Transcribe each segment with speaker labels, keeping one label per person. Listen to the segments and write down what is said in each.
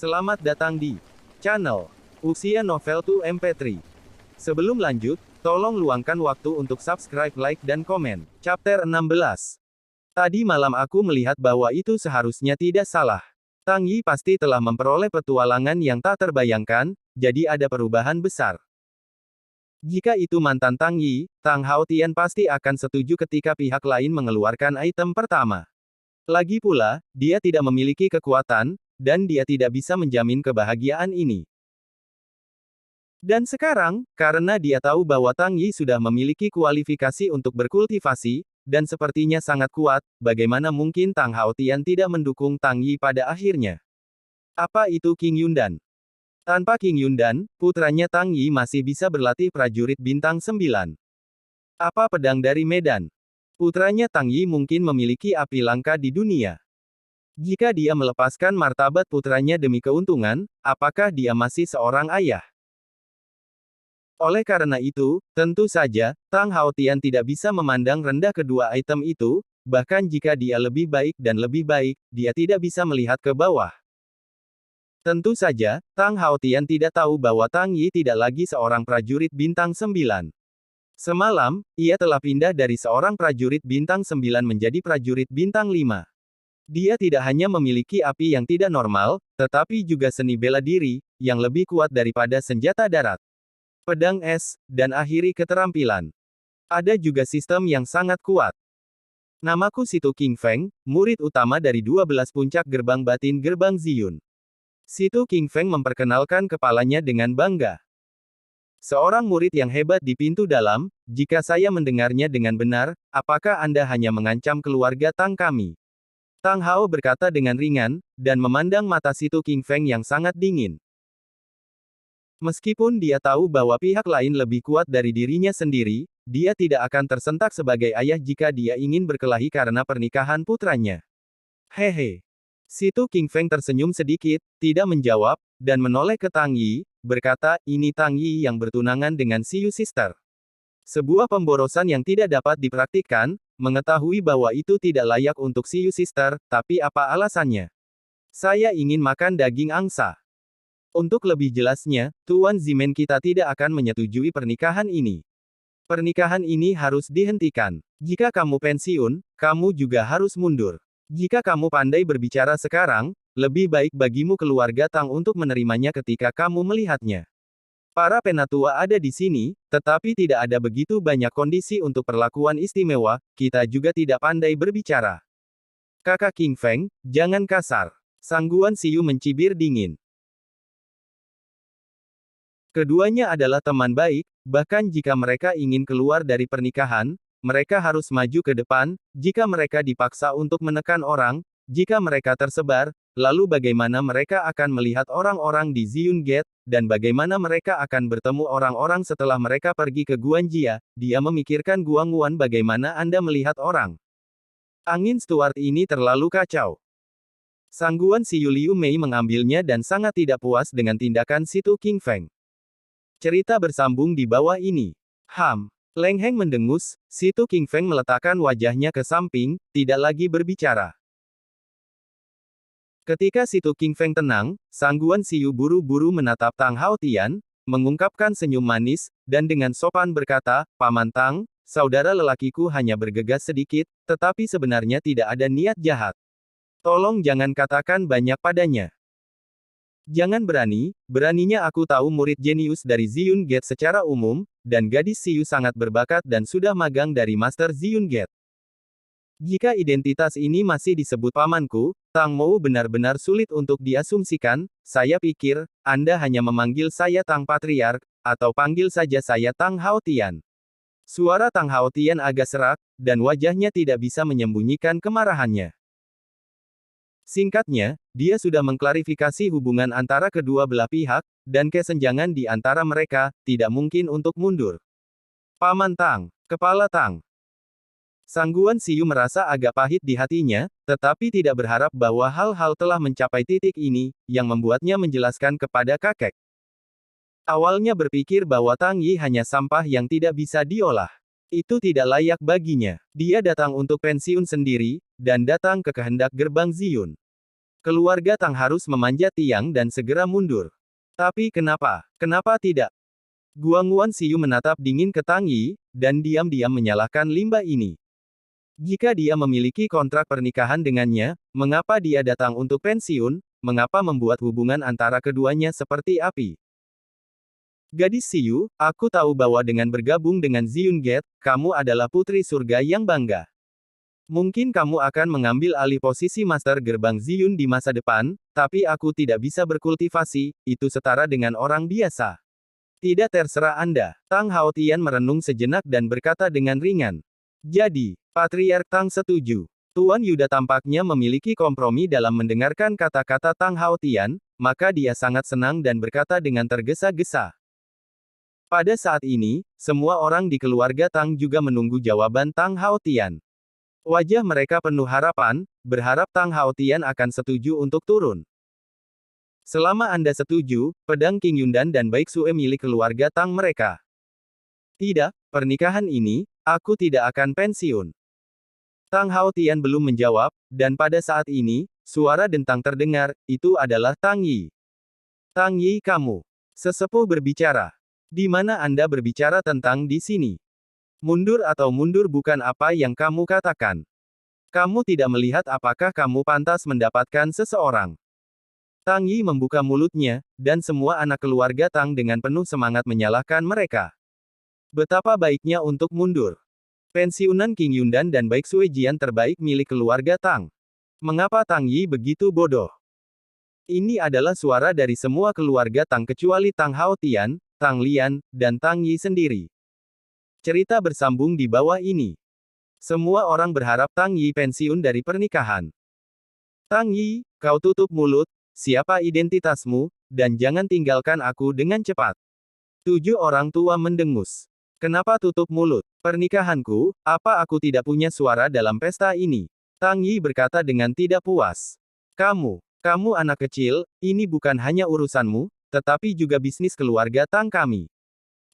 Speaker 1: Selamat datang di channel Uxia Novel 2 MP3. Sebelum lanjut, tolong luangkan waktu untuk subscribe, like, dan komen. Chapter 16. Tadi malam aku melihat bahwa itu seharusnya tidak salah. Tang Yi pasti telah memperoleh petualangan yang tak terbayangkan, jadi ada perubahan besar. Jika itu mantan Tang Yi, Tang Haotian pasti akan setuju ketika pihak lain mengeluarkan item pertama. Lagi pula, dia tidak memiliki kekuatan, dan dia tidak bisa menjamin kebahagiaan ini. Dan sekarang, karena dia tahu bahwa Tang Yi sudah memiliki kualifikasi untuk berkultivasi, dan sepertinya sangat kuat, bagaimana mungkin Tang Haotian tidak mendukung Tang Yi pada akhirnya? Apa itu King Yundan? Tanpa King Yundan, putranya Tang Yi masih bisa berlatih prajurit bintang 9. Apa pedang dari Medan? Putranya Tang Yi mungkin memiliki api langka di dunia. Jika dia melepaskan martabat putranya demi keuntungan, apakah dia masih seorang ayah? Oleh karena itu, tentu saja, Tang Haotian tidak bisa memandang rendah kedua item itu, bahkan jika dia lebih baik dan lebih baik, dia tidak bisa melihat ke bawah. Tentu saja, Tang Haotian tidak tahu bahwa Tang Yi tidak lagi seorang prajurit bintang 9. Semalam, ia telah pindah dari seorang prajurit bintang 9 menjadi prajurit bintang 5. Dia tidak hanya memiliki api yang tidak normal, tetapi juga seni bela diri, yang lebih kuat daripada senjata darat. Pedang es, dan akhiri keterampilan. Ada juga sistem yang sangat kuat. Namaku Situ King Feng, murid utama dari 12 puncak gerbang batin gerbang Ziyun. Situ King Feng memperkenalkan kepalanya dengan bangga. Seorang murid yang hebat di pintu dalam, jika saya mendengarnya dengan benar, apakah Anda hanya mengancam keluarga Tang kami? Tang Hao berkata dengan ringan, dan memandang mata Situ King Feng yang sangat dingin. Meskipun dia tahu bahwa pihak lain lebih kuat dari dirinya sendiri, dia tidak akan tersentak sebagai ayah jika dia ingin berkelahi karena pernikahan putranya. Hehe. Situ King Feng tersenyum sedikit, tidak menjawab, dan menoleh ke Tang Yi, berkata, ini Tang Yi yang bertunangan dengan Siyu Sister. Sebuah pemborosan yang tidak dapat dipraktikkan, mengetahui bahwa itu tidak layak untuk Siyu Sister, tapi apa alasannya? Saya ingin makan daging angsa. Untuk lebih jelasnya, Tuan Zimen kita tidak akan menyetujui pernikahan ini. Pernikahan ini harus dihentikan. Jika kamu pensiun, kamu juga harus mundur. Jika kamu pandai berbicara sekarang, lebih baik bagimu keluarga Tang untuk menerimanya ketika kamu melihatnya. Para penatua ada di sini, tetapi tidak ada begitu banyak kondisi untuk perlakuan istimewa, kita juga tidak pandai berbicara. Kakak King Feng, jangan kasar. Sangguan Siyu mencibir dingin. Keduanya adalah teman baik, bahkan jika mereka ingin keluar dari pernikahan, mereka harus maju ke depan, jika mereka dipaksa untuk menekan orang, jika mereka tersebar, lalu bagaimana mereka akan melihat orang-orang di Ziyun Gate, dan bagaimana mereka akan bertemu orang-orang setelah mereka pergi ke Guanjia, dia memikirkan Guangguan bagaimana Anda melihat orang. Angin Stuart ini terlalu kacau. Sangguan Siyu Liu Mei mengambilnya dan sangat tidak puas dengan tindakan Situ King Feng. Cerita bersambung di bawah ini. Leng Heng mendengus, Situ King Feng meletakkan wajahnya ke samping, tidak lagi berbicara. Ketika Situ King Feng tenang, Sangguan Siyu buru-buru menatap Tang Haotian, mengungkapkan senyum manis, dan dengan sopan berkata, Paman Tang, saudara lelakiku hanya bergegas sedikit, tetapi sebenarnya tidak ada niat jahat. Tolong jangan katakan banyak padanya. Jangan beraninya aku tahu murid jenius dari Ziyun Gate secara umum, dan gadis Siyu sangat berbakat dan sudah magang dari Master Ziyun Gate. Jika identitas ini masih disebut pamanku, Tang Mou benar-benar sulit untuk diasumsikan, saya pikir, Anda hanya memanggil saya Tang Patriark, atau panggil saja saya Tang Haotian. Suara Tang Haotian agak serak, dan wajahnya tidak bisa menyembunyikan kemarahannya. Singkatnya, dia sudah mengklarifikasi hubungan antara kedua belah pihak, dan kesenjangan di antara mereka, tidak mungkin untuk mundur. Paman Tang, Kepala Tang. Sangguan Siyu merasa agak pahit di hatinya, tetapi tidak berharap bahwa hal-hal telah mencapai titik ini, yang membuatnya menjelaskan kepada kakek. Awalnya berpikir bahwa Tang Yi hanya sampah yang tidak bisa diolah. Itu tidak layak baginya. Dia datang untuk pensiun sendiri, dan datang ke kehendak gerbang Ziyun. Keluarga Tang harus memanjat tiang dan segera mundur. Tapi kenapa? Kenapa tidak? Guangguan Xiu menatap dingin ke Tang Yi, dan diam-diam menyalahkan limbah ini. Jika dia memiliki kontrak pernikahan dengannya, mengapa dia datang untuk pensiun? Mengapa membuat hubungan antara keduanya seperti api? Gadis Xiu, aku tahu bahwa dengan bergabung dengan Ziyun Gate, kamu adalah putri surga yang bangga. Mungkin kamu akan mengambil alih posisi Master Gerbang Ziyun di masa depan, tapi aku tidak bisa berkultivasi, itu setara dengan orang biasa. Tidak terserah Anda. Tang Haotian merenung sejenak dan berkata dengan ringan. Jadi, Patriark Tang setuju. Tuan Yuda tampaknya memiliki kompromi dalam mendengarkan kata-kata Tang Haotian, maka dia sangat senang dan berkata dengan tergesa-gesa. Pada saat ini, semua orang di keluarga Tang juga menunggu jawaban Tang Haotian. Wajah mereka penuh harapan, berharap Tang Haotian akan setuju untuk turun. Selama Anda setuju, pedang King Yundan dan Baik Sue milik keluarga Tang mereka. Tidak, pernikahan ini, aku tidak akan pensiun. Tang Haotian belum menjawab, dan pada saat ini, suara dentang terdengar, itu adalah Tang Yi. Tang Yi kamu. Sesepuh berbicara. Di mana Anda berbicara tentang di sini? Mundur atau mundur bukan apa yang kamu katakan. Kamu tidak melihat apakah kamu pantas mendapatkan seseorang. Tang Yi membuka mulutnya, dan semua anak keluarga Tang dengan penuh semangat menyalahkan mereka. Betapa baiknya untuk mundur. Pensiunan King Yundan dan Baik Sue Jian terbaik milik keluarga Tang. Mengapa Tang Yi begitu bodoh? Ini adalah suara dari semua keluarga Tang kecuali Tang Haotian, Tang Lian, dan Tang Yi sendiri. Cerita bersambung di bawah ini. Semua orang berharap Tang Yi pensiun dari pernikahan. Tang Yi, kau tutup mulut, siapa identitasmu, dan jangan tinggalkan aku dengan cepat. 7 orang tua mendengus. Kenapa tutup mulut? Pernikahanku, apa aku tidak punya suara dalam pesta ini? Tang Yi berkata dengan tidak puas. Kamu anak kecil, ini bukan hanya urusanmu, tetapi juga bisnis keluarga Tang kami.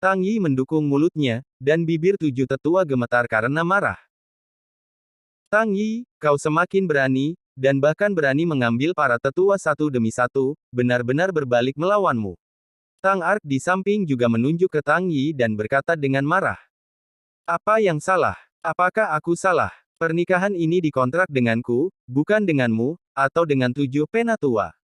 Speaker 1: Tang Yi mendukung mulutnya, dan bibir 7 tetua gemetar karena marah. Tang Yi, kau semakin berani, dan bahkan berani mengambil para tetua satu demi satu, benar-benar berbalik melawanmu. Tang Ark di samping juga menunjuk ke Tang Yi dan berkata dengan marah. Apa yang salah? Apakah aku salah? Pernikahan ini dikontrak denganku, bukan denganmu, atau dengan 7 penatua.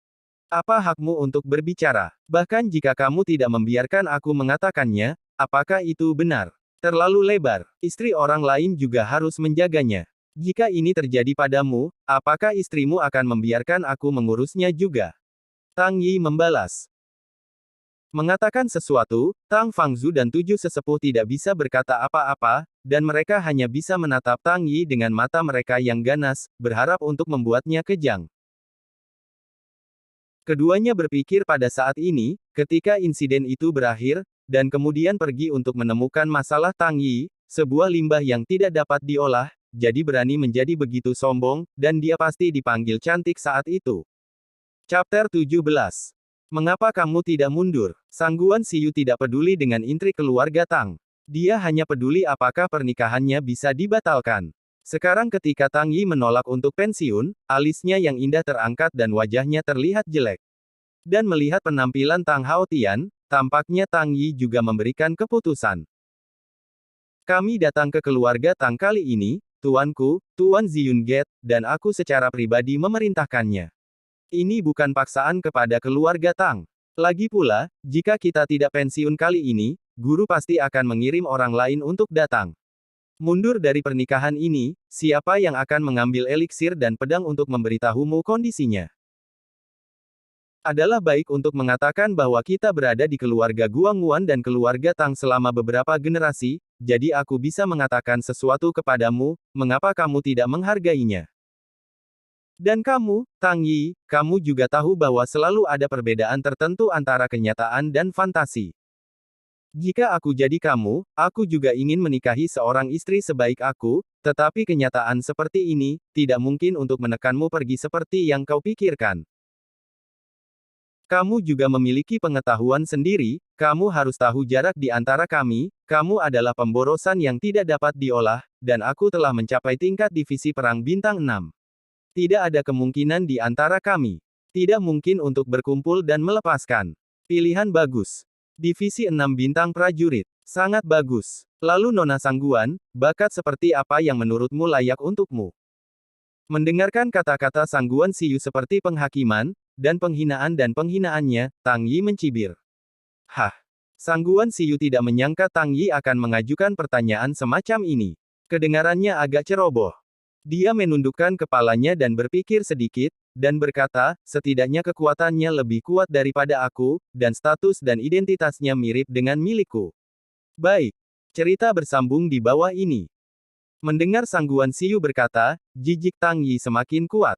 Speaker 1: Apa hakmu untuk berbicara? Bahkan jika kamu tidak membiarkan aku mengatakannya, apakah itu benar? Terlalu lebar. Istri orang lain juga harus menjaganya. Jika ini terjadi padamu, apakah istrimu akan membiarkan aku mengurusnya juga? Tang Yi membalas. Mengatakan sesuatu, Tang Fangzu dan 7 sesepuh tidak bisa berkata apa-apa, dan mereka hanya bisa menatap Tang Yi dengan mata mereka yang ganas, berharap untuk membuatnya kejang. Keduanya berpikir pada saat ini, ketika insiden itu berakhir, dan kemudian pergi untuk menemukan masalah Tang Yi, sebuah limbah yang tidak dapat diolah, jadi berani menjadi begitu sombong, dan dia pasti dipanggil cantik saat itu. Chapter 17. Mengapa kamu tidak mundur? Sangguan Xiu tidak peduli dengan intrik keluarga Tang. Dia hanya peduli apakah pernikahannya bisa dibatalkan. Sekarang ketika Tang Yi menolak untuk pensiun, alisnya yang indah terangkat dan wajahnya terlihat jelek. Dan melihat penampilan Tang Haotian, tampaknya Tang Yi juga memberikan keputusan. Kami datang ke keluarga Tang kali ini, tuanku, Tuan Ziyun Gate, dan aku secara pribadi memerintahkannya. Ini bukan paksaan kepada keluarga Tang. Lagi pula, jika kita tidak pensiun kali ini, guru pasti akan mengirim orang lain untuk datang. Mundur dari pernikahan ini, siapa yang akan mengambil eliksir dan pedang untuk memberitahumu kondisinya? Adalah baik untuk mengatakan bahwa kita berada di keluarga Guangguan dan keluarga Tang selama beberapa generasi, jadi aku bisa mengatakan sesuatu kepadamu, mengapa kamu tidak menghargainya? Dan kamu, Tang Yi, kamu juga tahu bahwa selalu ada perbedaan tertentu antara kenyataan dan fantasi. Jika aku jadi kamu, aku juga ingin menikahi seorang istri sebaik aku, tetapi kenyataan seperti ini, tidak mungkin untuk menekanmu pergi seperti yang kau pikirkan. Kamu juga memiliki pengetahuan sendiri, kamu harus tahu jarak di antara kami, kamu adalah pemborosan yang tidak dapat diolah, dan aku telah mencapai tingkat divisi perang bintang 6. Tidak ada kemungkinan di antara kami. Tidak mungkin untuk berkumpul dan melepaskan. Pilihan bagus. Divisi 6 bintang prajurit. Sangat bagus. Lalu Nona Sangguan, bakat seperti apa yang menurutmu layak untukmu? Mendengarkan kata-kata Sangguan Siyu seperti penghakiman, dan penghinaannya, Tang Yi mencibir. Hah? Sangguan Siyu tidak menyangka Tang Yi akan mengajukan pertanyaan semacam ini. Kedengarannya agak ceroboh. Dia menundukkan kepalanya dan berpikir sedikit, dan berkata, setidaknya kekuatannya lebih kuat daripada aku, dan status dan identitasnya mirip dengan milikku. Baik. Cerita bersambung di bawah ini. Mendengar Sangguan Siyu berkata, jijik Tang Yi semakin kuat.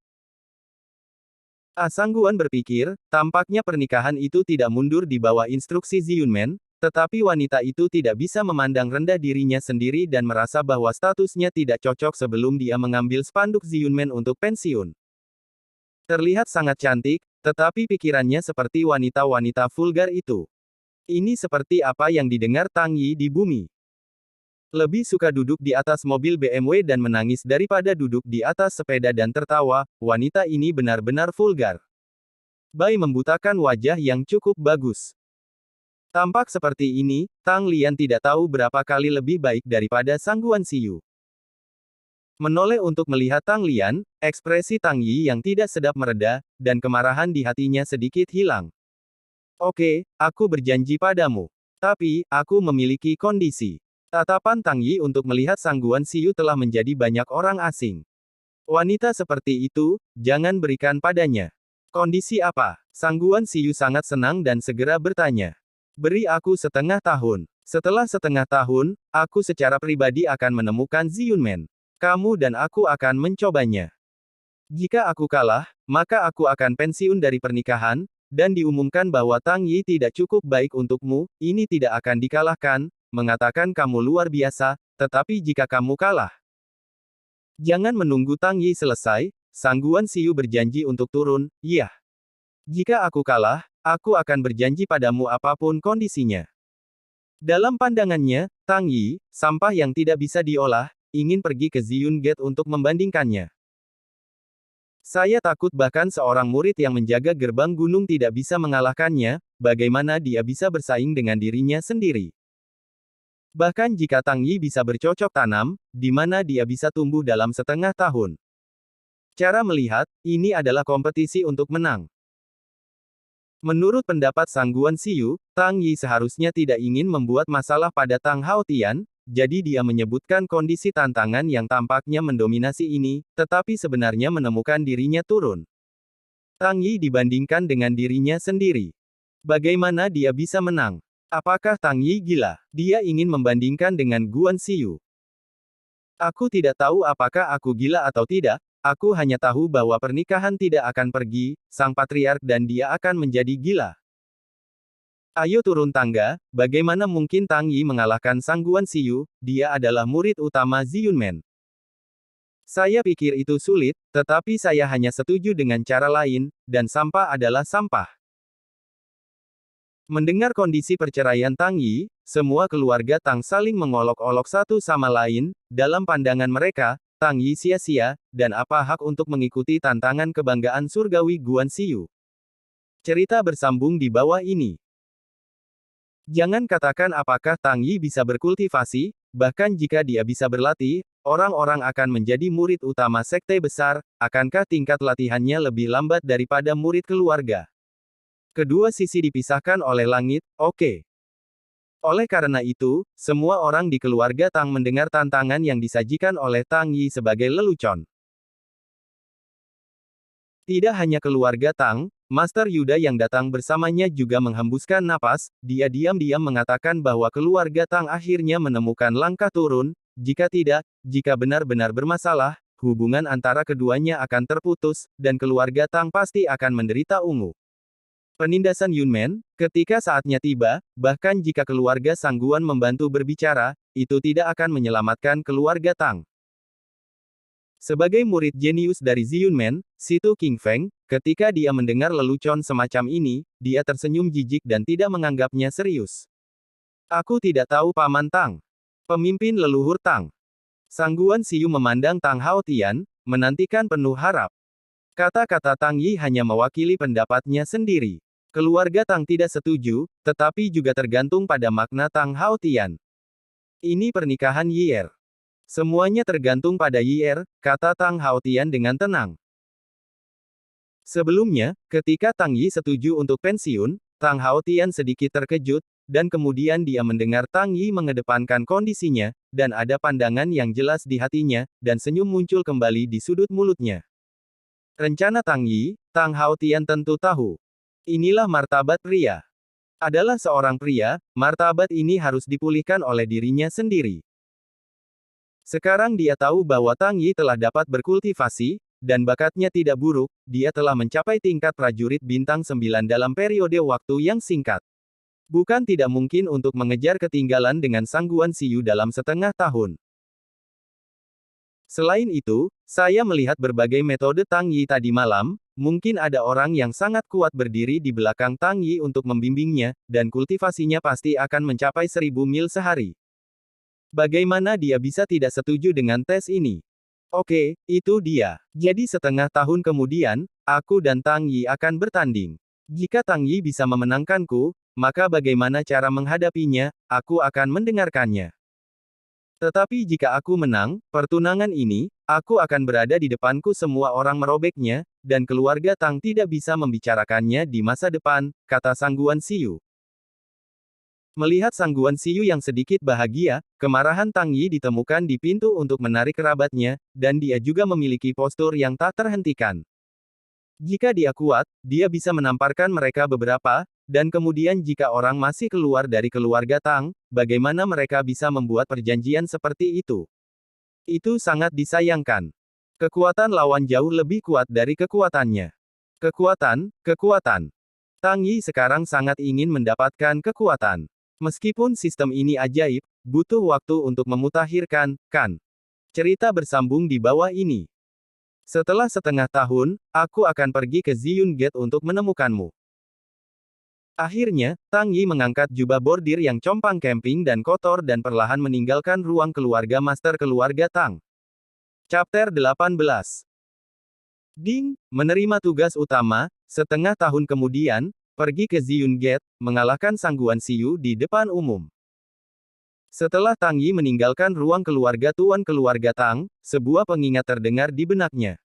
Speaker 1: Sangguan berpikir, tampaknya pernikahan itu tidak mundur di bawah instruksi Ziyunmen, tetapi wanita itu tidak bisa memandang rendah dirinya sendiri dan merasa bahwa statusnya tidak cocok sebelum dia mengambil spanduk Ziyunmen untuk pensiun. Terlihat sangat cantik, tetapi pikirannya seperti wanita-wanita vulgar itu. Ini seperti apa yang didengar Tang Yi di bumi. Lebih suka duduk di atas mobil BMW dan menangis daripada duduk di atas sepeda dan tertawa, wanita ini benar-benar vulgar. Bai membutakan wajah yang cukup bagus. Tampak seperti ini, Tang Lian tidak tahu berapa kali lebih baik daripada Sangguan Siyu. Menoleh untuk melihat Tang Lian, ekspresi Tang Yi yang tidak sedap mereda, dan kemarahan di hatinya sedikit hilang. Oke, aku berjanji padamu. Tapi, aku memiliki kondisi. Tatapan Tang Yi untuk melihat Sangguan Siyu telah menjadi banyak orang asing. Wanita seperti itu, jangan berikan padanya. Kondisi apa? Sangguan Siyu sangat senang dan segera bertanya. Beri aku setengah tahun. Setelah setengah tahun, aku secara pribadi akan menemukan Ziyunmen. Kamu dan aku akan mencobanya. Jika aku kalah, maka aku akan pensiun dari pernikahan, dan diumumkan bahwa Tang Yi tidak cukup baik untukmu, ini tidak akan dikalahkan, mengatakan kamu luar biasa, tetapi jika kamu kalah. Jangan menunggu Tang Yi selesai, Sangguan Siyu berjanji untuk turun, iya. Jika aku kalah, aku akan berjanji padamu apapun kondisinya. Dalam pandangannya, Tang Yi, sampah yang tidak bisa diolah, ingin pergi ke Ziyun Gate untuk membandingkannya. Saya takut bahkan seorang murid yang menjaga gerbang gunung tidak bisa mengalahkannya, bagaimana dia bisa bersaing dengan dirinya sendiri. Bahkan jika Tang Yi bisa bercocok tanam, di mana dia bisa tumbuh dalam setengah tahun. Cara melihat, ini adalah kompetisi untuk menang. Menurut pendapat Sangguan Siyu, Tang Yi seharusnya tidak ingin membuat masalah pada Tang Haotian, jadi dia menyebutkan kondisi tantangan yang tampaknya mendominasi ini, tetapi sebenarnya menemukan dirinya turun. Tang Yi dibandingkan dengan dirinya sendiri. Bagaimana dia bisa menang? Apakah Tang Yi gila? Dia ingin membandingkan dengan Guan Siyu. Aku tidak tahu apakah aku gila atau tidak, aku hanya tahu bahwa pernikahan tidak akan pergi, sang patriark dan dia akan menjadi gila. Ayo turun tangga, bagaimana mungkin Tang Yi mengalahkan Sangguan Siyu, dia adalah murid utama Ziyunmen. Saya pikir itu sulit, tetapi saya hanya setuju dengan cara lain, dan sampah adalah sampah. Mendengar kondisi perceraian Tang Yi, semua keluarga Tang saling mengolok-olok satu sama lain, dalam pandangan mereka, Tang Yi sia-sia, dan apa hak untuk mengikuti tantangan kebanggaan surgawi Guan Siyu. Cerita bersambung di bawah ini. Jangan katakan apakah Tang Yi bisa berkultivasi, bahkan jika dia bisa berlatih, orang-orang akan menjadi murid utama sekte besar, akankah tingkat latihannya lebih lambat daripada murid keluarga? Kedua sisi dipisahkan oleh langit, oke. Oleh karena itu, semua orang di keluarga Tang mendengar tantangan yang disajikan oleh Tang Yi sebagai lelucon. Tidak hanya keluarga Tang, Master Yuda yang datang bersamanya juga menghembuskan napas, dia diam-diam mengatakan bahwa keluarga Tang akhirnya menemukan langkah turun, jika tidak, jika benar-benar bermasalah, hubungan antara keduanya akan terputus, dan keluarga Tang pasti akan menderita ungu. Penindasan Yunmen, ketika saatnya tiba, bahkan jika keluarga Sangguan membantu berbicara, itu tidak akan menyelamatkan keluarga Tang. Sebagai murid jenius dari Ziyunmen, Situ King Feng, ketika dia mendengar lelucon semacam ini, dia tersenyum jijik dan tidak menganggapnya serius. Aku tidak tahu Paman Tang. Pemimpin leluhur Tang. Sangguan Siyu memandang Tang Haotian, menantikan penuh harap. Kata-kata Tang Yi hanya mewakili pendapatnya sendiri. Keluarga Tang tidak setuju, tetapi juga tergantung pada makna Tang Hao Tian. Ini pernikahan Yi Er. Semuanya tergantung pada Yi Er, kata Tang Hao Tian dengan tenang. Sebelumnya, ketika Tang Yi setuju untuk pensiun, Tang Hao Tian sedikit terkejut, dan kemudian dia mendengar Tang Yi mengedepankan kondisinya, dan ada pandangan yang jelas di hatinya, dan senyum muncul kembali di sudut mulutnya. Rencana Tang Yi, Tang Hao Tian tentu tahu. Inilah martabat pria. Adalah seorang pria, martabat ini harus dipulihkan oleh dirinya sendiri. Sekarang dia tahu bahwa Tang Yi telah dapat berkultivasi, dan bakatnya tidak buruk, dia telah mencapai tingkat prajurit bintang 9 dalam periode waktu yang singkat. Bukan tidak mungkin untuk mengejar ketinggalan dengan Sang Guan Siyu dalam setengah tahun. Selain itu, saya melihat berbagai metode Tang Yi tadi malam, mungkin ada orang yang sangat kuat berdiri di belakang Tang Yi untuk membimbingnya, dan kultivasinya pasti akan mencapai 1000 mil sehari. Bagaimana dia bisa tidak setuju dengan tes ini? Oke, itu dia. Jadi setengah tahun kemudian, aku dan Tang Yi akan bertanding. Jika Tang Yi bisa memenangkanku, maka bagaimana cara menghadapinya, aku akan mendengarkannya. Tetapi jika aku menang, pertunangan ini, aku akan berada di depanku semua orang merobeknya, dan keluarga Tang tidak bisa membicarakannya di masa depan, kata Sang Guan Siyu. Melihat Sang Guan Siyu yang sedikit bahagia, kemarahan Tang Yi ditemukan di pintu untuk menarik kerabatnya, dan dia juga memiliki postur yang tak terhentikan. Jika dia kuat, dia bisa menamparkan mereka beberapa, dan kemudian jika orang masih keluar dari keluarga Tang, bagaimana mereka bisa membuat perjanjian seperti itu? Itu sangat disayangkan. Kekuatan lawan jauh lebih kuat dari kekuatannya. Kekuatan. Tang Yi sekarang sangat ingin mendapatkan kekuatan. Meskipun sistem ini ajaib, butuh waktu untuk memutakhirkan, kan? Cerita bersambung di bawah ini. Setelah setengah tahun, aku akan pergi ke Ziyun Gate untuk menemukanmu. Akhirnya, Tang Yi mengangkat jubah bordir yang compang camping dan kotor dan perlahan meninggalkan ruang keluarga master keluarga Tang. Chapter 18. Ding, menerima tugas utama, setengah tahun kemudian, pergi ke Ziyun Gate, mengalahkan Sang Guan Siyu di depan umum. Setelah Tang Yi meninggalkan ruang keluarga tuan keluarga Tang, sebuah pengingat terdengar di benaknya.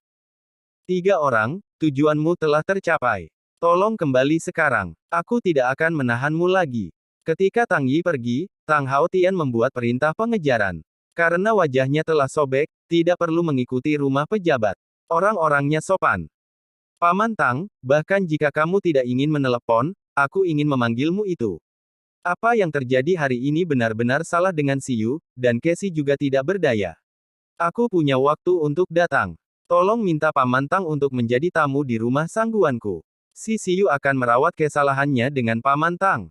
Speaker 1: 3 orang, tujuanmu telah tercapai. Tolong kembali sekarang. Aku tidak akan menahanmu lagi. Ketika Tang Yi pergi, Tang Hao Tian membuat perintah pengejaran. Karena wajahnya telah sobek, tidak perlu mengikuti rumah pejabat. Orang-orangnya sopan. Paman Tang, bahkan jika kamu tidak ingin menelepon, aku ingin memanggilmu itu. Apa yang terjadi hari ini benar-benar salah dengan Siyu, dan Casey juga tidak berdaya. Aku punya waktu untuk datang. Tolong minta Paman Tang untuk menjadi tamu di rumah sangguanku. Si Siyu akan merawat kesalahannya dengan Paman Tang.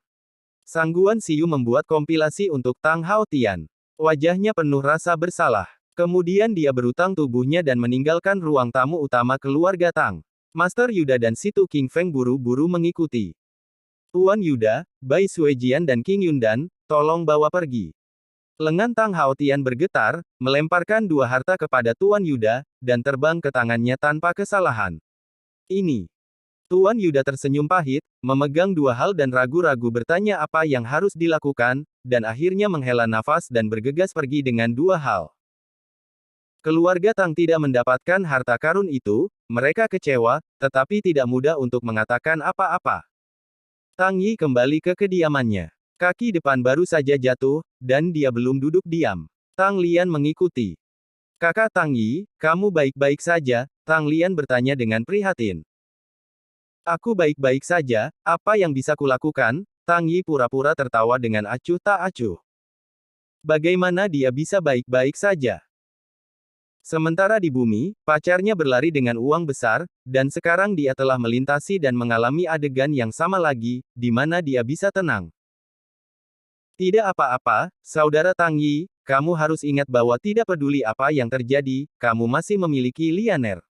Speaker 1: Sang Guan Siyu membuat kompilasi untuk Tang Hao Tian. Wajahnya penuh rasa bersalah. Kemudian dia berutang tubuhnya dan meninggalkan ruang tamu utama keluarga Tang. Master Yuda dan Situ King Feng buru-buru mengikuti. Tuan Yuda, Bai Suejian dan King Yundan, tolong bawa pergi. Lengan Tang Hao Tian bergetar, melemparkan 2 harta kepada Tuan Yuda, dan terbang ke tangannya tanpa kesalahan. Ini. Tuan Yuda tersenyum pahit, memegang 2 hal dan ragu-ragu bertanya apa yang harus dilakukan, dan akhirnya menghela nafas dan bergegas pergi dengan 2 hal. Keluarga Tang tidak mendapatkan harta karun itu, mereka kecewa, tetapi tidak mudah untuk mengatakan apa-apa. Tang Yi kembali ke kediamannya. Kaki depan baru saja jatuh, dan dia belum duduk diam. Tang Lian mengikuti. Kakak Tang Yi, kamu baik-baik saja? Tang Lian bertanya dengan prihatin. Aku baik-baik saja, apa yang bisa kulakukan? Tang Yi pura-pura tertawa dengan acuh tak acuh. Bagaimana dia bisa baik-baik saja? Sementara di bumi, pacarnya berlari dengan uang besar, dan sekarang dia telah melintasi dan mengalami adegan yang sama lagi, di mana dia bisa tenang. Tidak apa-apa, saudara Tang Yi, kamu harus ingat bahwa tidak peduli apa yang terjadi, kamu masih memiliki Lianer.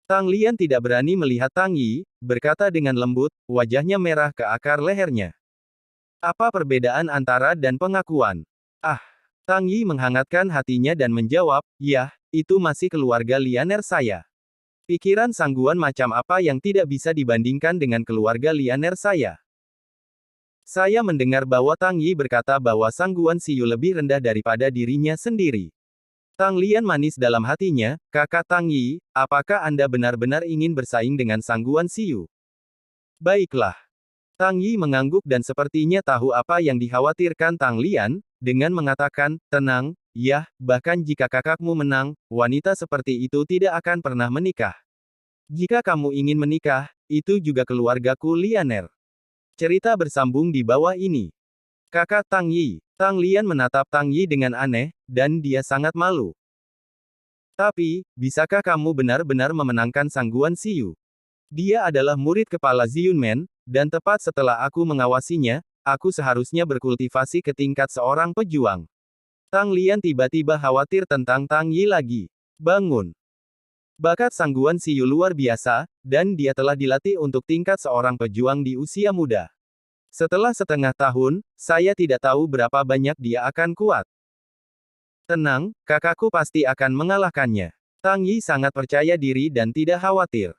Speaker 1: Tang Lian tidak berani melihat Tang Yi, berkata dengan lembut, wajahnya merah ke akar lehernya. Apa perbedaan antara dan pengakuan? Ah! Tang Yi menghangatkan hatinya dan menjawab, yah, itu masih keluarga Lianer saya. Pikiran Sangguan macam apa yang tidak bisa dibandingkan dengan keluarga Lianer saya? Saya mendengar bahwa Tang Yi berkata bahwa Sangguan Siyu lebih rendah daripada dirinya sendiri. Tang Lian manis dalam hatinya, kakak Tang Yi, apakah Anda benar-benar ingin bersaing dengan Sangguan Siyu? Baiklah. Tang Yi mengangguk dan sepertinya tahu apa yang dikhawatirkan Tang Lian, dengan mengatakan, tenang, ya, bahkan jika kakakmu menang, wanita seperti itu tidak akan pernah menikah. Jika kamu ingin menikah, itu juga keluargaku Lianer. Cerita bersambung di bawah ini. Kakak Tang Yi. Tang Lian menatap Tang Yi dengan aneh, dan dia sangat malu. Tapi, bisakah kamu benar-benar memenangkan Sangguan Siyu? Dia adalah murid kepala Ziyunmen, dan tepat setelah aku mengawasinya, aku seharusnya berkultivasi ke tingkat seorang pejuang. Tang Lian tiba-tiba khawatir tentang Tang Yi lagi. Bangun. Bakat Sangguan Siyu luar biasa, dan dia telah dilatih untuk tingkat seorang pejuang di usia muda. Setelah setengah tahun, saya tidak tahu berapa banyak dia akan kuat. Tenang, kakakku pasti akan mengalahkannya. Tang Yi sangat percaya diri dan tidak khawatir.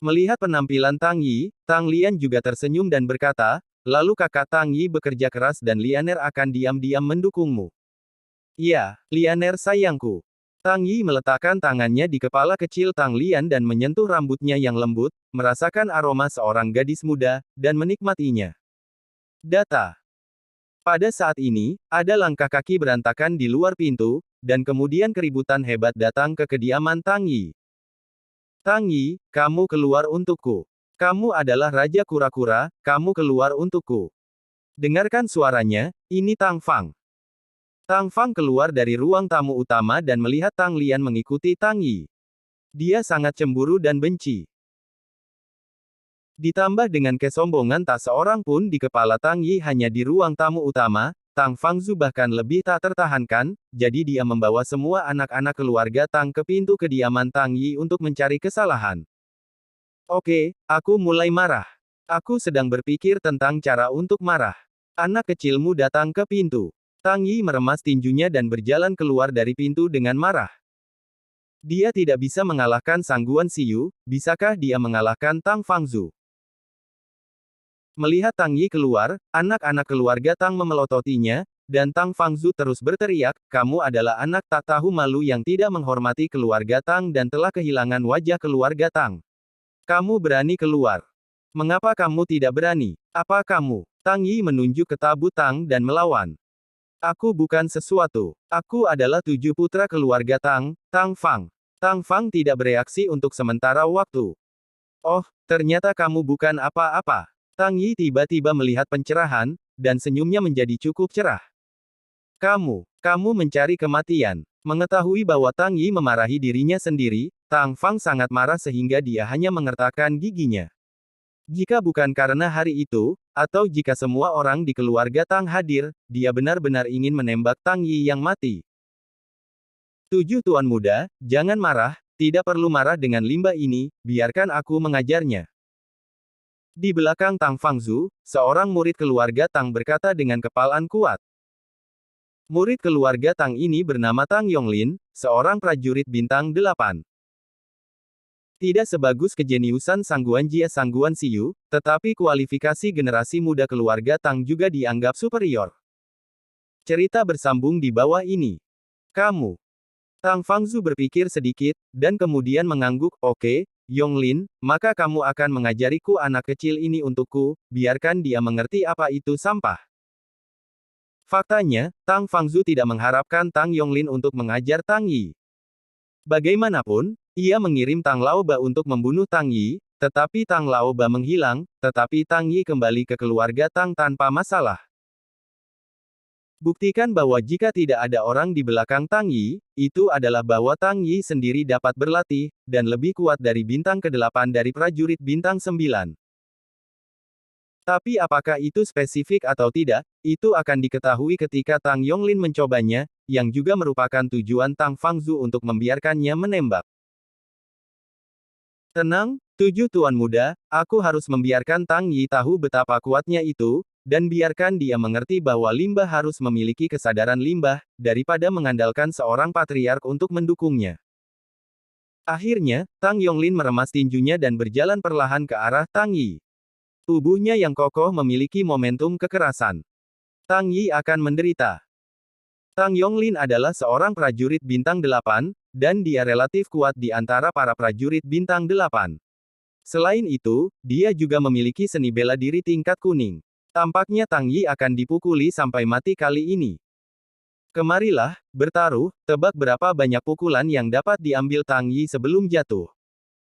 Speaker 1: Melihat penampilan Tang Yi, Tang Lian juga tersenyum dan berkata, lalu kakak Tang Yi bekerja keras dan Lianer akan diam-diam mendukungmu. Iya, Lianer sayangku. Tang Yi meletakkan tangannya di kepala kecil Tang Lian dan menyentuh rambutnya yang lembut, merasakan aroma seorang gadis muda, dan menikmatinya. Data. Pada saat ini, ada langkah kaki berantakan di luar pintu, dan kemudian keributan hebat datang ke kediaman Tang Yi. Tang Yi, kamu keluar untukku. Kamu adalah Raja Kura-Kura, kamu keluar untukku. Dengarkan suaranya, ini Tang Fang. Tang Fang keluar dari ruang tamu utama dan melihat Tang Lian mengikuti Tang Yi. Dia sangat cemburu dan benci. Ditambah dengan kesombongan tak seorang pun di kepala Tang Yi hanya di ruang tamu utama, Tang Fangzu bahkan lebih tak tertahankan, jadi dia membawa semua anak-anak keluarga Tang ke pintu kediaman Tang Yi untuk mencari kesalahan. Oke, aku mulai marah. Aku sedang berpikir tentang cara untuk marah. Anak kecilmu datang ke pintu. Tang Yi meremas tinjunya dan berjalan keluar dari pintu dengan marah. Dia tidak bisa mengalahkan Sangguan Siyu, bisakah dia mengalahkan Tang Fangzu? Melihat Tang Yi keluar, anak-anak keluarga Tang memelototinya, dan Tang Fangzu terus berteriak, kamu adalah anak tak tahu malu yang tidak menghormati keluarga Tang dan telah kehilangan wajah keluarga Tang. Kamu berani keluar. Mengapa kamu tidak berani? Apa kamu? Tang Yi menunjuk ke tabu Tang dan melawan. Aku bukan sesuatu. Aku adalah 7 putra keluarga Tang, Tang Fang. Tang Fang tidak bereaksi untuk sementara waktu. Oh, ternyata kamu bukan apa-apa. Tang Yi tiba-tiba melihat pencerahan, dan senyumnya menjadi cukup cerah. Kamu mencari kematian. Mengetahui bahwa Tang Yi memarahi dirinya sendiri, Tang Fang sangat marah sehingga dia hanya mengertakkan giginya. Jika bukan karena hari itu, atau jika semua orang di keluarga Tang hadir, dia benar-benar ingin menembak Tang Yi yang mati. 7 Tuan Muda, jangan marah, tidak perlu marah dengan limbah ini, biarkan aku mengajarnya. Di belakang Tang Fangzu, seorang murid keluarga Tang berkata dengan kepalan kuat. Murid keluarga Tang ini bernama Tang Yonglin, seorang prajurit bintang 8. Tidak sebagus kejeniusan Sangguan Jia Sangguan Siyu, tetapi kualifikasi generasi muda keluarga Tang juga dianggap superior. Cerita bersambung di bawah ini. Kamu. Tang Fangzu berpikir sedikit, dan kemudian mengangguk, oke, Yonglin, maka kamu akan mengajariku anak kecil ini untukku, biarkan dia mengerti apa itu sampah. Faktanya, Tang Fangzu tidak mengharapkan Tang Yonglin untuk mengajar Tang Yi. Bagaimanapun, ia mengirim Tang Laoba untuk membunuh Tang Yi, tetapi Tang Laoba menghilang, tetapi Tang Yi kembali ke keluarga Tang tanpa masalah. Buktikan bahwa jika tidak ada orang di belakang Tang Yi, itu adalah bahwa Tang Yi sendiri dapat berlatih, dan lebih kuat dari bintang ke-8 dari prajurit bintang 9. Tapi apakah itu spesifik atau tidak, itu akan diketahui ketika Tang Yonglin mencobanya, yang juga merupakan tujuan Tang Fangzu untuk membiarkannya menembak. Tenang, 7 Tuan Muda, aku harus membiarkan Tang Yi tahu betapa kuatnya itu, dan biarkan dia mengerti bahwa limbah harus memiliki kesadaran limbah, daripada mengandalkan seorang patriark untuk mendukungnya. Akhirnya, Tang Yonglin meremas tinjunya dan berjalan perlahan ke arah Tang Yi. Tubuhnya yang kokoh memiliki momentum kekerasan. Tang Yi akan menderita. Tang Yonglin adalah seorang prajurit bintang 8, dan dia relatif kuat di antara para prajurit bintang 8. Selain itu, dia juga memiliki seni bela diri tingkat kuning. Tampaknya Tang Yi akan dipukuli sampai mati kali ini. Kemarilah, bertaruh, tebak berapa banyak pukulan yang dapat diambil Tang Yi sebelum jatuh.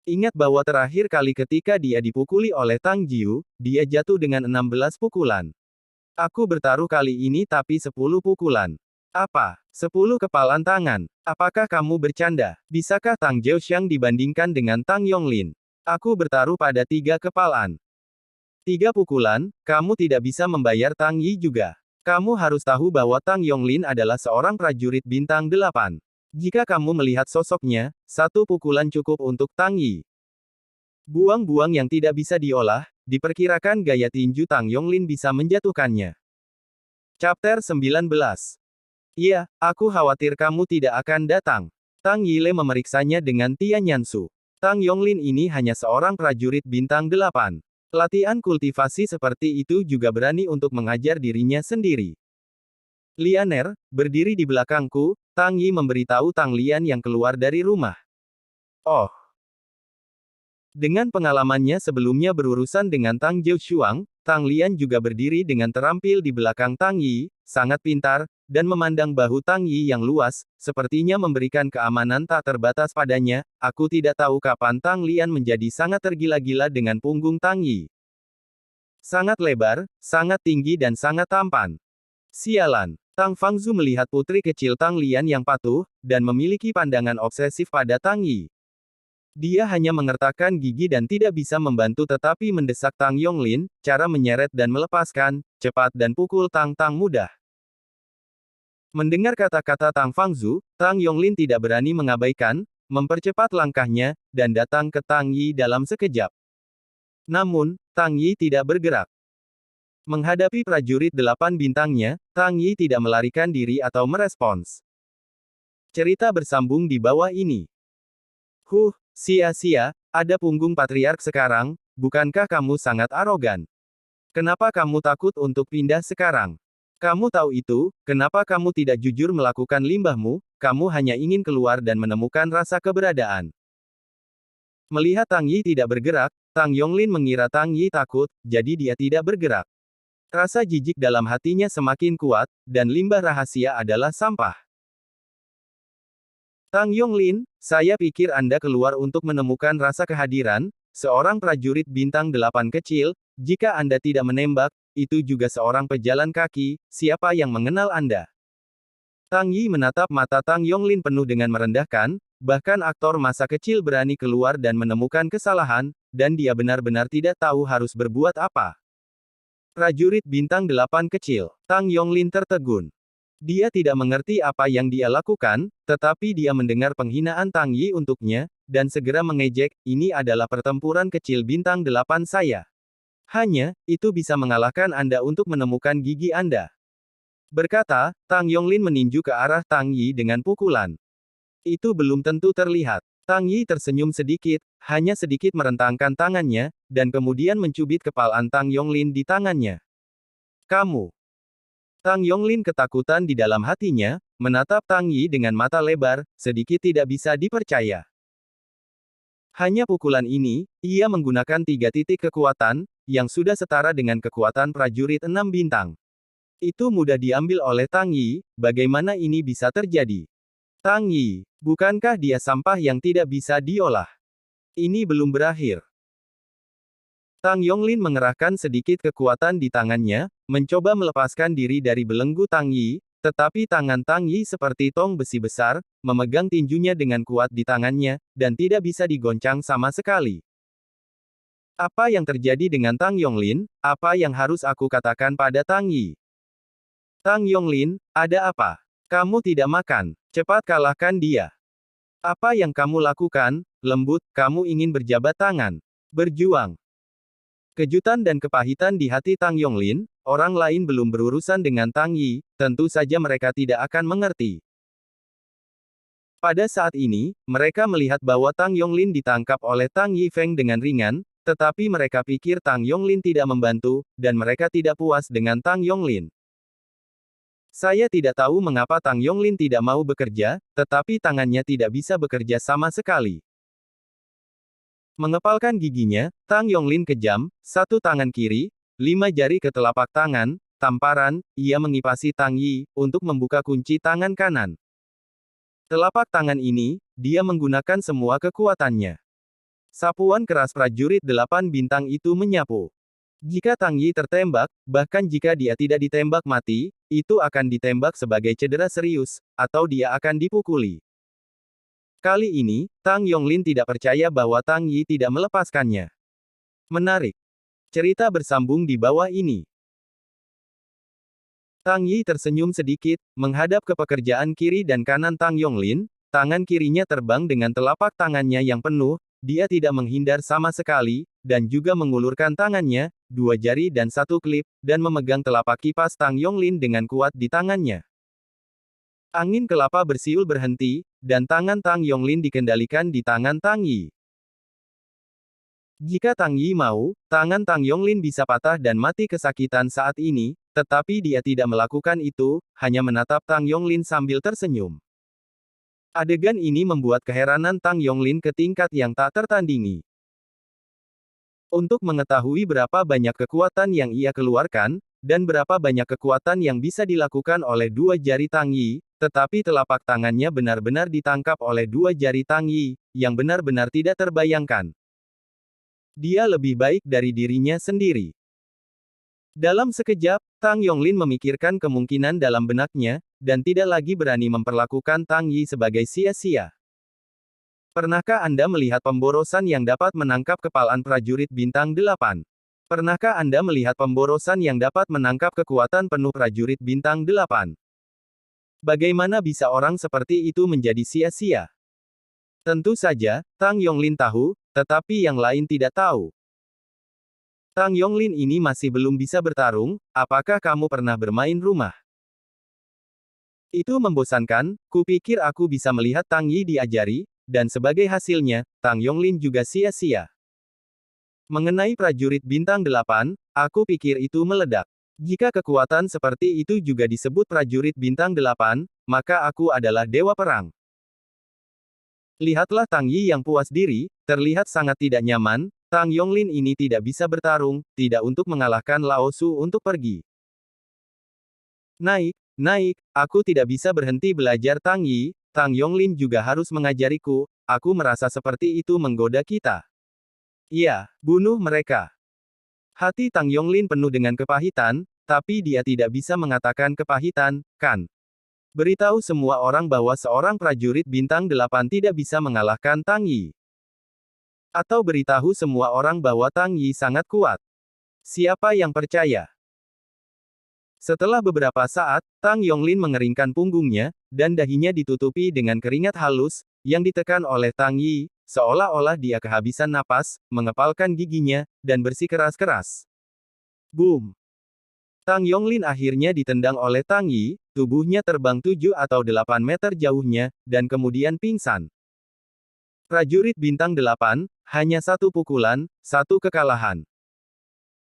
Speaker 1: Ingat bahwa terakhir kali ketika dia dipukuli oleh Tang Jiu, dia jatuh dengan 16 pukulan. Aku bertaruh kali ini tapi 10 pukulan. Apa? 10 kepalan tangan. Apakah kamu bercanda? Bisakah Tang Jiuxiang dibandingkan dengan Tang Yonglin? Aku bertaruh pada 3 kepalan. 3 pukulan, kamu tidak bisa membayar Tang Yi juga. Kamu harus tahu bahwa Tang Yonglin adalah seorang prajurit bintang 8. Jika kamu melihat sosoknya, 1 pukulan cukup untuk Tang Yi. Buang-buang yang tidak bisa diolah, diperkirakan gaya tinju Tang Yonglin bisa menjatuhkannya. Chapter 19. Iya, aku khawatir kamu tidak akan datang. Tang Yile memeriksanya dengan Tian Yansu. Tang Yonglin ini hanya seorang prajurit bintang 8. Latihan kultivasi seperti itu juga berani untuk mengajar dirinya sendiri. Lianer, berdiri di belakangku, Tang Yi memberitahu Tang Lian yang keluar dari rumah. Oh. Dengan pengalamannya sebelumnya berurusan dengan Tang Jiushuang, Tang Lian juga berdiri dengan terampil di belakang Tang Yi, sangat pintar, dan memandang bahu Tang Yi yang luas, sepertinya memberikan keamanan tak terbatas padanya. Aku tidak tahu kapan Tang Lian menjadi sangat tergila-gila dengan punggung Tang Yi. Sangat lebar, sangat tinggi dan sangat tampan. Sialan. Tang Fangzu melihat putri kecil Tang Lian yang patuh, dan memiliki pandangan obsesif pada Tang Yi. Dia hanya mengertakkan gigi dan tidak bisa membantu tetapi mendesak Tang Yonglin, cara menyeret dan melepaskan, cepat dan pukul Tang mudah. Mendengar kata-kata Tang Fangzu, Tang Yonglin tidak berani mengabaikan, mempercepat langkahnya, dan datang ke Tang Yi dalam sekejap. Namun, Tang Yi tidak bergerak. Menghadapi prajurit 8 bintangnya, Tang Yi tidak melarikan diri atau merespons. Cerita bersambung di bawah ini. Sia-sia, ada punggung patriark sekarang, bukankah kamu sangat arogan? Kenapa kamu takut untuk pindah sekarang? Kamu tahu itu, kenapa kamu tidak jujur melakukan limbahmu, kamu hanya ingin keluar dan menemukan rasa keberadaan. Melihat Tang Yi tidak bergerak, Tang Yonglin mengira Tang Yi takut, jadi dia tidak bergerak. Rasa jijik dalam hatinya semakin kuat, dan limbah rahasia adalah sampah. Tang Yonglin, saya pikir Anda keluar untuk menemukan rasa kehadiran, seorang prajurit bintang 8 kecil, jika Anda tidak menembak, itu juga seorang pejalan kaki, siapa yang mengenal Anda? Tang Yi menatap mata Tang Yonglin penuh dengan merendahkan, bahkan aktor masa kecil berani keluar dan menemukan kesalahan, dan dia benar-benar tidak tahu harus berbuat apa. Prajurit bintang 8 kecil, Tang Yonglin tertegun. Dia tidak mengerti apa yang dia lakukan, tetapi dia mendengar penghinaan Tang Yi untuknya, dan segera mengejek, ini adalah pertempuran kecil bintang 8 saya. Hanya, itu bisa mengalahkan Anda untuk menemukan gigi Anda. Berkata, Tang Yonglin meninju ke arah Tang Yi dengan pukulan. Itu belum tentu terlihat. Tang Yi tersenyum sedikit, hanya sedikit merentangkan tangannya, dan kemudian mencubit kepalan Tang Yonglin di tangannya. Kamu. Tang Yonglin ketakutan di dalam hatinya, menatap Tang Yi dengan mata lebar, sedikit tidak bisa dipercaya. Hanya pukulan ini, ia menggunakan 3 titik kekuatan, yang sudah setara dengan kekuatan prajurit 6 bintang. Itu mudah diambil oleh Tang Yi, bagaimana ini bisa terjadi? Tang Yi, bukankah dia sampah yang tidak bisa diolah? Ini belum berakhir. Tang Yonglin mengerahkan sedikit kekuatan di tangannya, mencoba melepaskan diri dari belenggu Tang Yi, tetapi tangan Tang Yi seperti tong besi besar, memegang tinjunya dengan kuat di tangannya, dan tidak bisa digoncang sama sekali. Apa yang terjadi dengan Tang Yonglin? Apa yang harus aku katakan pada Tang Yi? Tang Yonglin, ada apa? Kamu tidak makan. Cepat kalahkan dia. Apa yang kamu lakukan? Lembut, kamu ingin berjabat tangan. Berjuang. Kejutan dan kepahitan di hati Tang Yonglin, orang lain belum berurusan dengan Tang Yi, tentu saja mereka tidak akan mengerti. Pada saat ini, mereka melihat bahwa Tang Yonglin ditangkap oleh Tang Yifeng dengan ringan, tetapi mereka pikir Tang Yonglin tidak membantu, dan mereka tidak puas dengan Tang Yonglin. Saya tidak tahu mengapa Tang Yonglin tidak mau bekerja, tetapi tangannya tidak bisa bekerja sama sekali. Mengepalkan giginya, Tang Yonglin kejam, satu tangan kiri, 5 jari ke telapak tangan, tamparan, ia mengipasi Tang Yi, untuk membuka kunci tangan kanan. Telapak tangan ini, dia menggunakan semua kekuatannya. Sapuan keras prajurit 8 bintang itu menyapu. Jika Tang Yi tertembak, bahkan jika dia tidak ditembak mati, itu akan ditembak sebagai cedera serius, atau dia akan dipukuli. Kali ini, Tang Yonglin tidak percaya bahwa Tang Yi tidak melepaskannya. Menarik. Cerita bersambung di bawah ini. Tang Yi tersenyum sedikit, menghadap ke pekerjaan kiri dan kanan Tang Yonglin, tangan kirinya terbang dengan telapak tangannya yang penuh, dia tidak menghindar sama sekali, dan juga mengulurkan tangannya, 2 jari dan 1 klip, dan memegang telapak kipas Tang Yonglin dengan kuat di tangannya. Angin kelapa bersiul berhenti, dan tangan Tang Yonglin dikendalikan di tangan Tang Yi. Jika Tang Yi mau, tangan Tang Yonglin bisa patah dan mati kesakitan saat ini, tetapi dia tidak melakukan itu, hanya menatap Tang Yonglin sambil tersenyum. Adegan ini membuat keheranan Tang Yonglin ke tingkat yang tak tertandingi. Untuk mengetahui berapa banyak kekuatan yang ia keluarkan, dan berapa banyak kekuatan yang bisa dilakukan oleh 2 jari Tang Yi, tetapi telapak tangannya benar-benar ditangkap oleh 2 jari Tang Yi, yang benar-benar tidak terbayangkan. Dia lebih baik dari dirinya sendiri. Dalam sekejap, Tang Yonglin memikirkan kemungkinan dalam benaknya, dan tidak lagi berani memperlakukan Tang Yi sebagai sia-sia. Pernahkah Anda melihat pemborosan yang dapat menangkap kepalaan prajurit bintang 8? Pernahkah Anda melihat pemborosan yang dapat menangkap kekuatan penuh prajurit bintang 8? Bagaimana bisa orang seperti itu menjadi sia-sia? Tentu saja, Tang Yonglin tahu, tetapi yang lain tidak tahu. Tang Yonglin ini masih belum bisa bertarung, apakah kamu pernah bermain rumah? Itu membosankan, kupikir aku bisa melihat Tang Yi diajari, dan sebagai hasilnya, Tang Yonglin juga sia-sia. Mengenai prajurit bintang 8, aku pikir itu meledak. Jika kekuatan seperti itu juga disebut prajurit bintang 8, maka aku adalah dewa perang. Lihatlah Tang Yi yang puas diri, terlihat sangat tidak nyaman. Tang Yonglin ini tidak bisa bertarung, tidak untuk mengalahkan Lao Su untuk pergi. Naik, naik, aku tidak bisa berhenti belajar Tang Yi, Tang Yonglin juga harus mengajariku, aku merasa seperti itu menggoda kita. Iya, bunuh mereka. Hati Tang Yonglin penuh dengan kepahitan, tapi dia tidak bisa mengatakan kepahitan, kan? Beritahu semua orang bahwa seorang prajurit bintang 8 tidak bisa mengalahkan Tang Yi. Atau beritahu semua orang bahwa Tang Yi sangat kuat. Siapa yang percaya? Setelah beberapa saat, Tang Yonglin mengeringkan punggungnya, dan dahinya ditutupi dengan keringat halus, yang ditekan oleh Tang Yi, seolah-olah dia kehabisan napas, mengepalkan giginya, dan bersikeras-keras. Boom! Tang Yonglin akhirnya ditendang oleh Tang Yi, tubuhnya terbang 7 atau 8 meter jauhnya, dan kemudian pingsan. Prajurit bintang 8, hanya satu pukulan, satu kekalahan.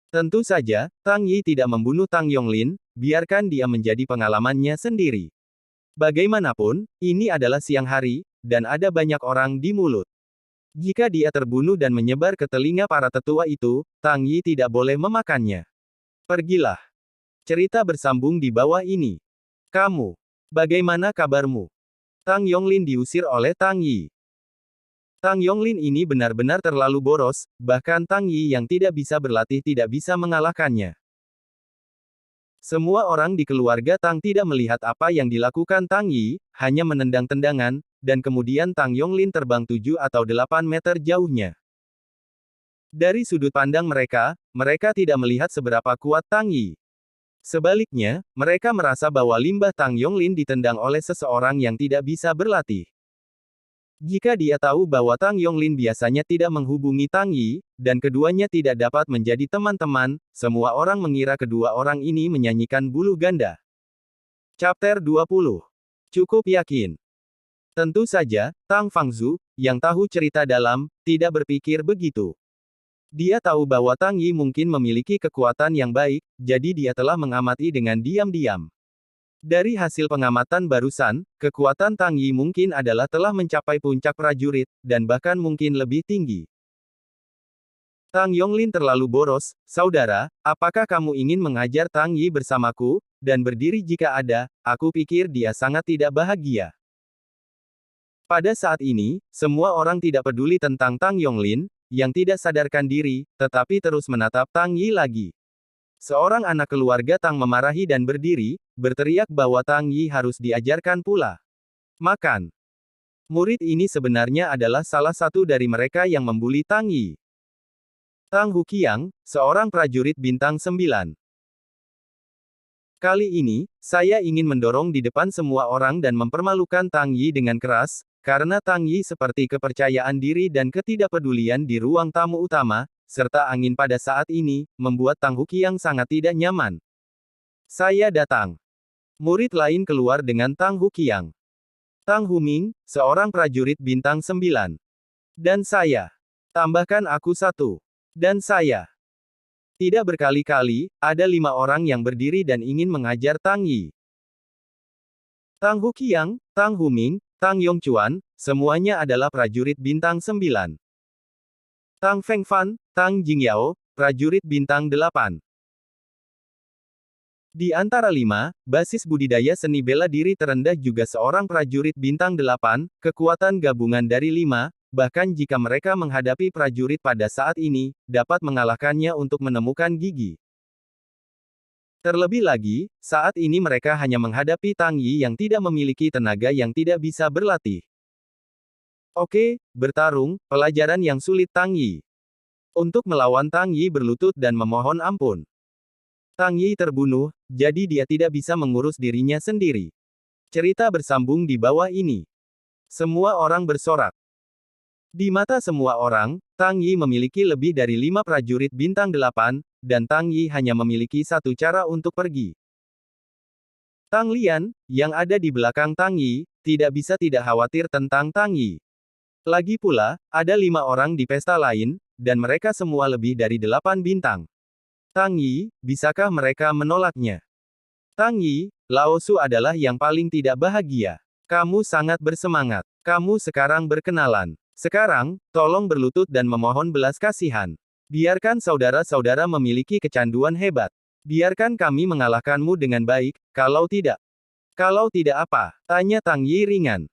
Speaker 1: Tentu saja, Tang Yi tidak membunuh Tang Yonglin, biarkan dia menjadi pengalamannya sendiri. Bagaimanapun, ini adalah siang hari, dan ada banyak orang di mulut. Jika dia terbunuh dan menyebar ke telinga para tetua itu, Tang Yi tidak boleh memakannya. Pergilah. Cerita bersambung di bawah ini. Kamu, bagaimana kabarmu? Tang Yonglin diusir oleh Tang Yi. Tang Yonglin ini benar-benar terlalu boros, bahkan Tang Yi yang tidak bisa berlatih tidak bisa mengalahkannya. Semua orang di keluarga Tang tidak melihat apa yang dilakukan Tang Yi, hanya menendang tendangan, dan kemudian Tang Yonglin terbang 7 atau 8 meter jauhnya. Dari sudut pandang mereka, mereka tidak melihat seberapa kuat Tang Yi. Sebaliknya, mereka merasa bahwa limbah Tang Yonglin ditendang oleh seseorang yang tidak bisa berlatih. Jika dia tahu bahwa Tang Yonglin biasanya tidak menghubungi Tang Yi, dan keduanya tidak dapat menjadi teman-teman, semua orang mengira kedua orang ini menyanyikan buluh ganda. Chapter 20. Cukup yakin. Tentu saja, Tang Fangzu, yang tahu cerita dalam, tidak berpikir begitu. Dia tahu bahwa Tang Yi mungkin memiliki kekuatan yang baik, jadi dia telah mengamati dengan diam-diam. Dari hasil pengamatan barusan, kekuatan Tang Yi mungkin adalah telah mencapai puncak prajurit, dan bahkan mungkin lebih tinggi. Tang Yonglin terlalu boros, saudara, apakah kamu ingin mengajar Tang Yi bersamaku, dan berdiri jika ada, aku pikir dia sangat tidak bahagia. Pada saat ini, semua orang tidak peduli tentang Tang Yonglin, yang tidak sadarkan diri, tetapi terus menatap Tang Yi lagi. Seorang anak keluarga Tang memarahi dan berdiri, berteriak bahwa Tang Yi harus diajarkan pula. Makan. Murid ini sebenarnya adalah salah satu dari mereka yang membuli Tang Yi. Tang Huqiang, seorang prajurit bintang 9. Kali ini, saya ingin mendorong di depan semua orang dan mempermalukan Tang Yi dengan keras, karena Tang Yi seperti kepercayaan diri dan ketidakpedulian di ruang tamu utama, serta angin pada saat ini, membuat Tang Huqiang sangat tidak nyaman. Saya datang. Murid lain keluar dengan Tang Huqiang. Tang Huming, seorang prajurit bintang 9. Dan saya. Tambahkan aku satu. Dan saya. Tidak berkali-kali, ada 5 orang yang berdiri dan ingin mengajar Tang Yi. Tang Huqiang, Tang Huming, Tang Yongchuan, semuanya adalah prajurit bintang 9. Tang Fengfan, Tang Jingyao, prajurit bintang 8. Di antara 5, basis budidaya seni bela diri terendah juga seorang prajurit bintang 8, kekuatan gabungan dari 5, bahkan jika mereka menghadapi prajurit pada saat ini, dapat mengalahkannya untuk menemukan gigi. Terlebih lagi, saat ini mereka hanya menghadapi Tang Yi yang tidak memiliki tenaga yang tidak bisa berlatih. Oke, bertarung, pelajaran yang sulit Tang Yi. Untuk melawan Tang Yi berlutut dan memohon ampun. Tang Yi terbunuh, jadi dia tidak bisa mengurus dirinya sendiri. Cerita bersambung di bawah ini. Semua orang bersorak. Di mata semua orang, Tang Yi memiliki lebih dari 5 prajurit bintang 8, dan Tang Yi hanya memiliki satu cara untuk pergi. Tang Lian, yang ada di belakang Tang Yi, tidak bisa tidak khawatir tentang Tang Yi. Lagi pula, ada 5 orang di pesta lain, dan mereka semua lebih dari 8 bintang. Tang Yi, bisakah mereka menolaknya? Tang Yi, Lao Su adalah yang paling tidak bahagia. Kamu sangat bersemangat. Kamu sekarang berkenalan. Sekarang, tolong berlutut dan memohon belas kasihan. Biarkan saudara-saudara memiliki kecanduan hebat. Biarkan kami mengalahkanmu dengan baik, kalau tidak. Kalau tidak apa? Tanya Tang Yi ringan.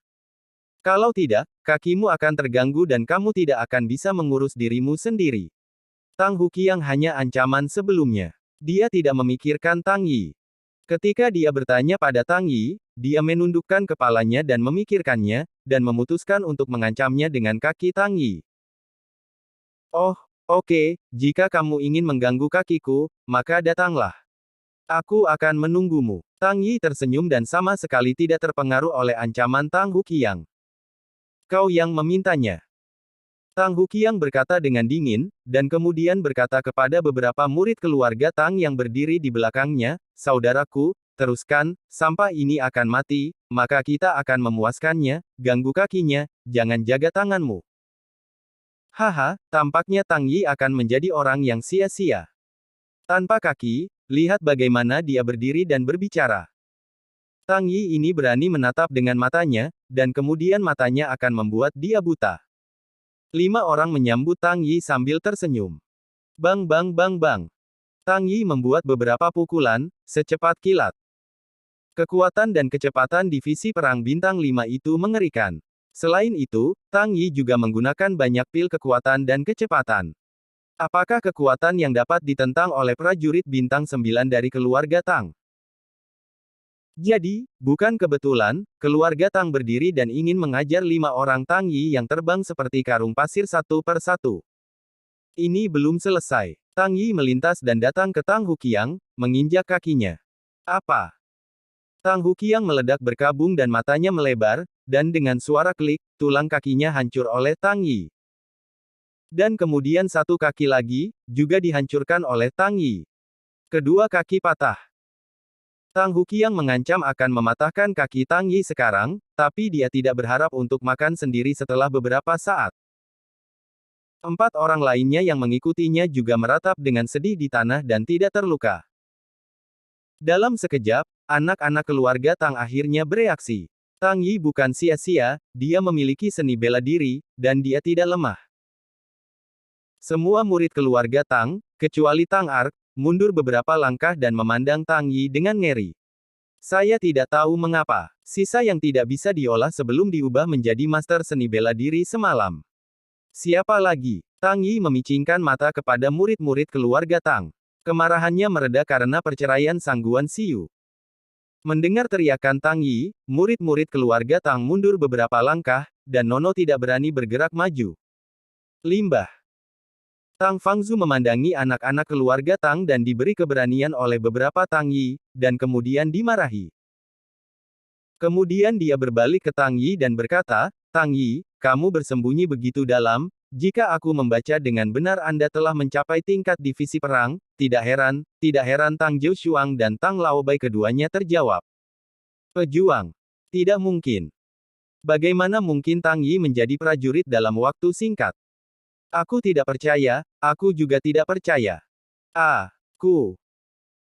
Speaker 1: Kalau tidak, kakimu akan terganggu dan kamu tidak akan bisa mengurus dirimu sendiri. Tang Huqiang hanya ancaman sebelumnya. Dia tidak memikirkan Tang Yi. Ketika dia bertanya pada Tang Yi, dia menundukkan kepalanya dan memikirkannya, dan memutuskan untuk mengancamnya dengan kaki Tang Yi. Oh, oke, jika kamu ingin mengganggu kakiku, maka datanglah. Aku akan menunggumu. Tang Yi tersenyum dan sama sekali tidak terpengaruh oleh ancaman Tang Huqiang. Kau yang memintanya. Tang Huqiang berkata dengan dingin, dan kemudian berkata kepada beberapa murid keluarga Tang yang berdiri di belakangnya, saudaraku, teruskan, sampah ini akan mati, maka kita akan memuaskannya, ganggu kakinya, jangan jaga tanganmu. Haha, tampaknya Tang Yi akan menjadi orang yang sia-sia. Tanpa kaki, lihat bagaimana dia berdiri dan berbicara. Tang Yi ini berani menatap dengan matanya, dan kemudian matanya akan membuat dia buta. 5 orang menyambut Tang Yi sambil tersenyum. Bang bang bang bang. Tang Yi membuat beberapa pukulan, secepat kilat. Kekuatan dan kecepatan divisi perang bintang 5 itu mengerikan. Selain itu, Tang Yi juga menggunakan banyak pil kekuatan dan kecepatan. Apakah kekuatan yang dapat ditentang oleh prajurit bintang 9 dari keluarga Tang? Jadi, bukan kebetulan, keluarga Tang berdiri dan ingin mengajar 5 orang Tang Yi yang terbang seperti karung pasir satu per satu. Ini belum selesai. Tang Yi melintas dan datang ke Tang Huqiang, menginjak kakinya. Apa? Tang Huqiang meledak berkabung dan matanya melebar, dan dengan suara klik, tulang kakinya hancur oleh Tang Yi. Dan kemudian satu kaki lagi, juga dihancurkan oleh Tang Yi. Kedua kaki patah. Tang Huqiang mengancam akan mematahkan kaki Tang Yi sekarang, tapi dia tidak berharap untuk makan sendiri setelah beberapa saat. 4 orang lainnya yang mengikutinya juga meratap dengan sedih di tanah dan tidak terluka. Dalam sekejap, anak-anak keluarga Tang akhirnya bereaksi. Tang Yi bukan sia-sia, dia memiliki seni bela diri, dan dia tidak lemah. Semua murid keluarga Tang, kecuali Tang Ark, mundur beberapa langkah dan memandang Tang Yi dengan ngeri. Saya tidak tahu mengapa. Sisa yang tidak bisa diolah sebelum diubah menjadi master seni bela diri semalam. Siapa lagi? Tang Yi memicingkan mata kepada murid-murid keluarga Tang. Kemarahannya mereda karena perceraian Sang Guan Xiu. Mendengar teriakan Tang Yi, murid-murid keluarga Tang mundur beberapa langkah, dan Nono tidak berani bergerak maju. Limbah. Tang Fangzu memandangi anak-anak keluarga Tang dan diberi keberanian oleh beberapa Tang Yi, dan kemudian dimarahi. Kemudian dia berbalik ke Tang Yi dan berkata, Tang Yi, kamu bersembunyi begitu dalam, jika aku membaca dengan benar Anda telah mencapai tingkat divisi perang, tidak heran Tang Zhoushuang dan Tang Laobai keduanya terjawab. Pejuang. Tidak mungkin. Bagaimana mungkin Tang Yi menjadi prajurit dalam waktu singkat? Aku tidak percaya, aku juga tidak percaya.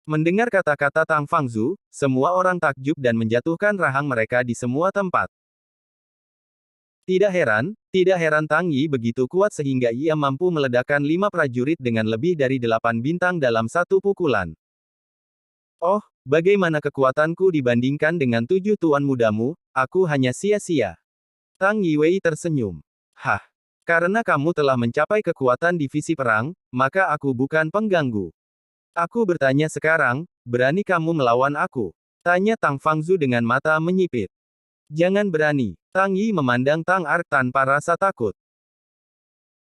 Speaker 1: Mendengar kata-kata Tang Fangzu, semua orang takjub dan menjatuhkan rahang mereka di semua tempat. Tidak heran Tang Yi begitu kuat sehingga ia mampu meledakkan 5 prajurit dengan lebih dari 8 bintang dalam satu pukulan. Oh, bagaimana kekuatanku dibandingkan dengan 7 tuan mudamu, aku hanya sia-sia. Tang Yiwei tersenyum. Hah. Karena kamu telah mencapai kekuatan divisi perang, maka aku bukan pengganggu. Aku bertanya sekarang, berani kamu melawan aku? Tanya Tang Fangzu dengan mata menyipit. Jangan berani. Tang Yi memandang Tang Ark tanpa rasa takut.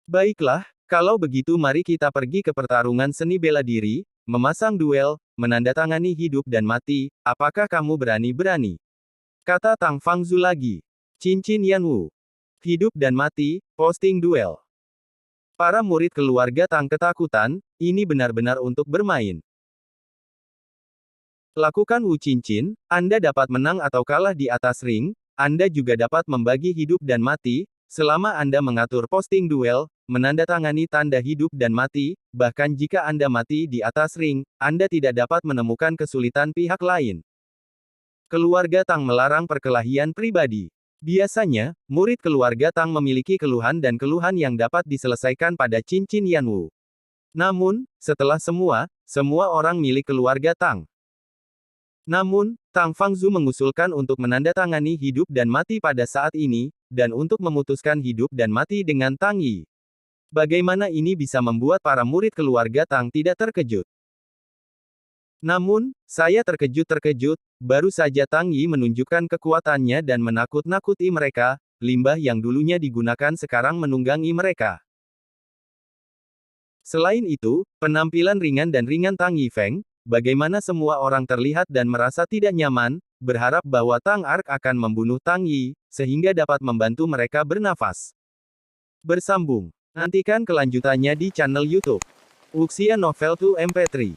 Speaker 1: Baiklah, kalau begitu mari kita pergi ke pertarungan seni bela diri, memasang duel, menandatangani hidup dan mati, apakah kamu berani-berani? Kata Tang Fangzu lagi. Cincin Yanwu. Hidup dan mati, posting duel. Para murid keluarga Tang ketakutan, ini benar-benar untuk bermain. Lakukan Wu Cincin, Anda dapat menang atau kalah di atas ring, Anda juga dapat membagi hidup dan mati, selama Anda mengatur posting duel, menandatangani tanda hidup dan mati, bahkan jika Anda mati di atas ring, Anda tidak dapat menemukan kesulitan pihak lain. Keluarga Tang melarang perkelahian pribadi. Biasanya, murid keluarga Tang memiliki keluhan dan keluhan yang dapat diselesaikan pada cincin Yanwu. Namun, setelah semua orang milik keluarga Tang. Namun, Tang Fangzu mengusulkan untuk menandatangani hidup dan mati pada saat ini, dan untuk memutuskan hidup dan mati dengan Tang Yi. Bagaimana ini bisa membuat para murid keluarga Tang tidak terkejut? Namun, saya terkejut, baru saja Tang Yi menunjukkan kekuatannya dan menakut-nakuti mereka, limbah yang dulunya digunakan sekarang menunggangi mereka. Selain itu, penampilan ringan dan ringan Tang Yifeng, bagaimana semua orang terlihat dan merasa tidak nyaman, berharap bahwa Tang Ark akan membunuh Tang Yi, sehingga dapat membantu mereka bernafas. Bersambung. Nantikan kelanjutannya di channel YouTube Wuxia Novel 2 MP3.